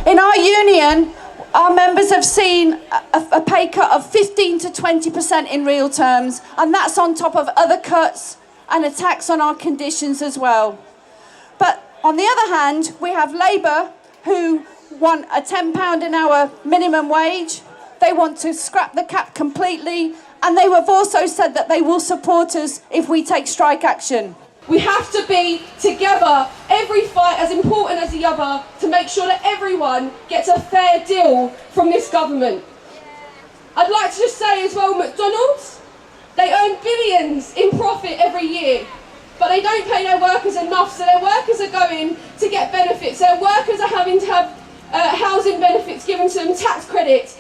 In our union, our members have seen a pay cut of 15 to 20% in real terms, and that's on top of other cuts and attacks on our conditions as well. But on the other hand, we have Labour who want a £10 an hour minimum wage. They want to scrap the cap completely, and they have also said that they will support us if we take strike action. We have to be together, every fight as important as the other, to make sure that everyone gets a fair deal from this government. I'd like to just say as well, McDonald's, they earn billions in profit every year, but they don't pay their workers enough, so their workers are going to get benefits. Their workers are having to have housing benefits given to them, tax credits.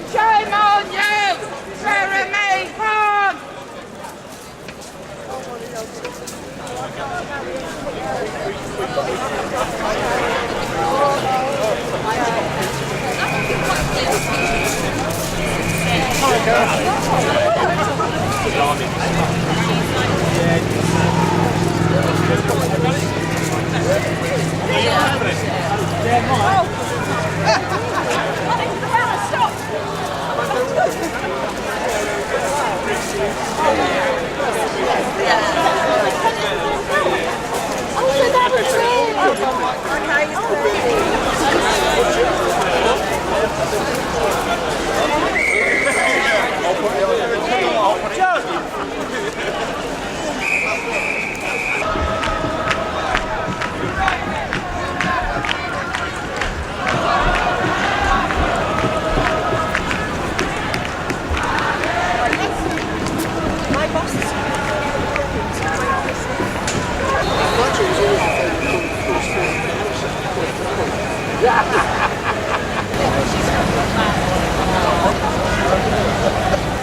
Shame on you, Jeremy Hunt!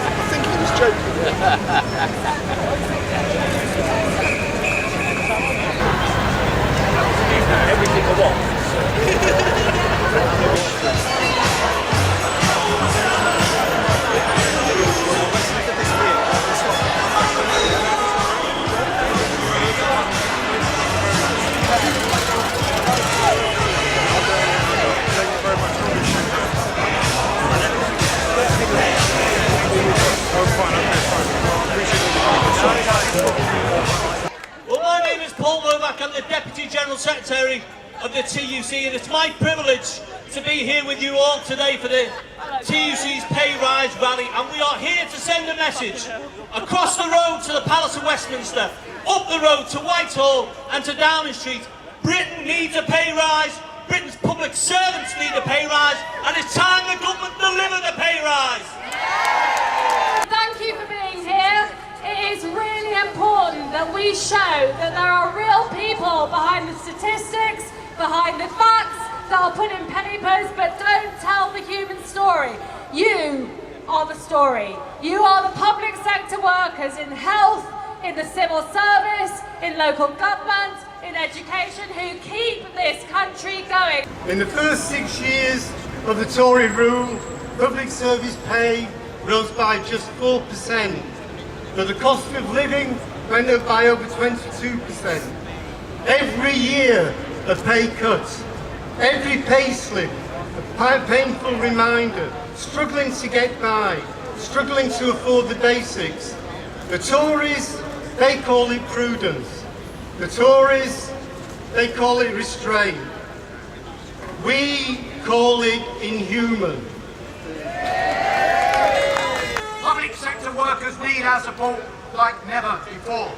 I think he was joking. Everything I want. Well, my name is Paul Womack. I'm the Deputy General Secretary of the TUC, and it's my privilege to be here with you all today for the TUC's Pay Rise Rally, and we are here to send a message across the road to the Palace of Westminster, up the road to Whitehall and to Downing Street. Britain needs a pay rise, Britain's public servants need a pay rise, and it's time the government deliver the pay rise. Thank you for being here. It is really important that we show that there are real people behind the statistics, behind the facts that are put in papers, but don't tell the human story. You are the story. You are the public sector workers in health, in the civil service, in local government, in education, who keep this country going. In the first 6 years of the Tory rule, public service pay rose by just 4%, but the cost of living went up by over 22%. Every year, a pay cut. Every pay slip, a painful reminder, struggling to get by, struggling to afford the basics. The Tories, they call it prudence. The Tories, they call it restraint. We call it inhuman. Public sector workers need our support like never before.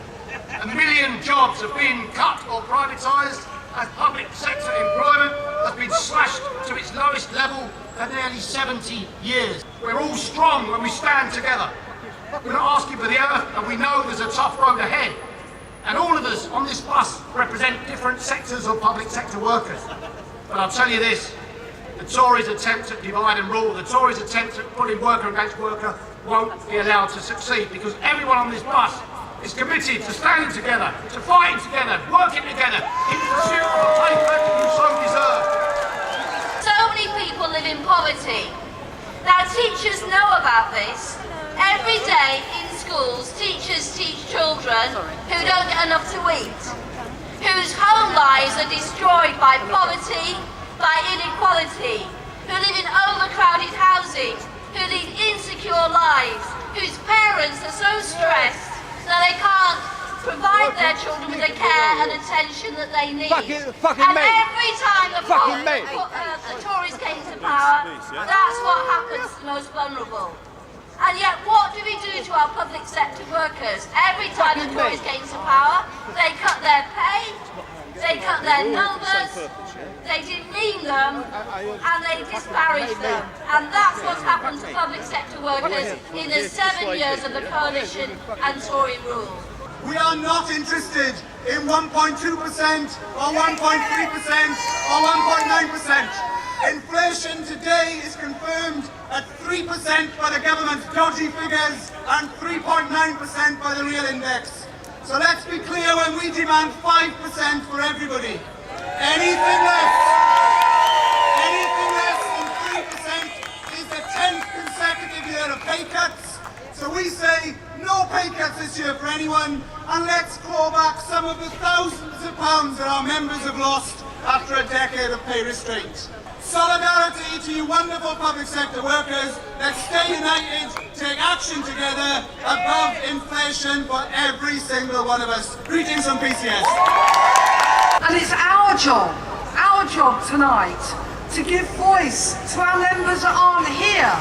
A million jobs have been cut or privatised as public sector employment has been slashed to its lowest level for nearly 70 years. We're all strong when we stand together. We're not asking for the earth, and we know there's a tough road ahead. And all of us on this bus represent different sectors of public sector workers. But I'll tell you this, the Tories' attempt at divide and rule, the Tories' attempt at putting worker against worker won't be allowed to succeed, because everyone on this bus is committed to standing together, to fighting together, working together in pursuit of a pay cut you so deserve. So many people live in poverty. Now, teachers know about this, Every day in schools, teachers teach children who don't get enough to eat, whose home lives are destroyed by poverty, by inequality, who live in overcrowded housing, who lead insecure lives, whose parents are so stressed that they can't provide their children with the care and attention that they need. Every time the Tories came to power, that's what happens to the most vulnerable. And yet, what do we do to our public sector workers? Every time the Tories came to power, they cut their pay, they cut their numbers, they demean them, and they disparage them. And that's what's happened to public sector workers in the 7 years of the coalition and Tory rule. We are not interested in 1.2% or 1.3% or 1.9%. Inflation today is confirmed at 3% by the government's dodgy figures and 3.9% by the real index. So let's be clear when we demand 5% for everybody. Anything less than 3% is the 10th consecutive year of pay cuts. So we say no pay cuts this year for anyone, and let's claw back some of the thousands of pounds that our members have lost after a decade of pay restraint. Solidarity to you wonderful public sector workers. Let's stay united, take action together above inflation for every single one of us. Greetings from PCS. And it's our job tonight to give voice to our members that aren't here.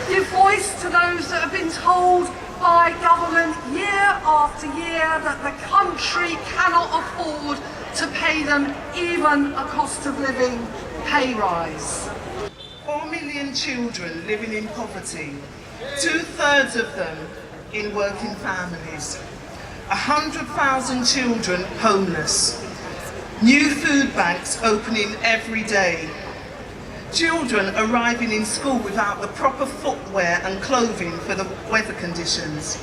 Give voice to those that have been told by government year after year that the country cannot afford to pay them even a cost of living pay rise. 4 million children living in poverty, 2/3 of them in working families, 100,000 children homeless, new food banks opening every day, children arriving in school without the proper footwear and clothing for the weather conditions,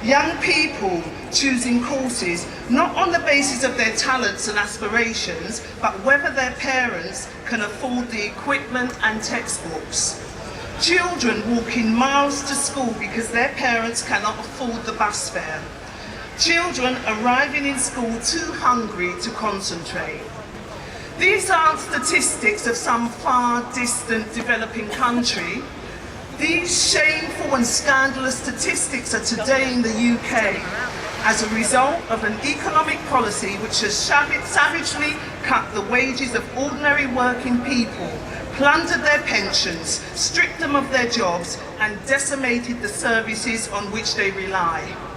young people choosing courses not on the basis of their talents and aspirations, but whether their parents can afford the equipment and textbooks, children walking miles to school because their parents cannot afford the bus fare, children arriving in school too hungry to concentrate. These aren't statistics of some far distant developing country. These shameful and scandalous statistics are today in the UK as a result of an economic policy which has savagely cut the wages of ordinary working people, plundered their pensions, stripped them of their jobs, and decimated the services on which they rely.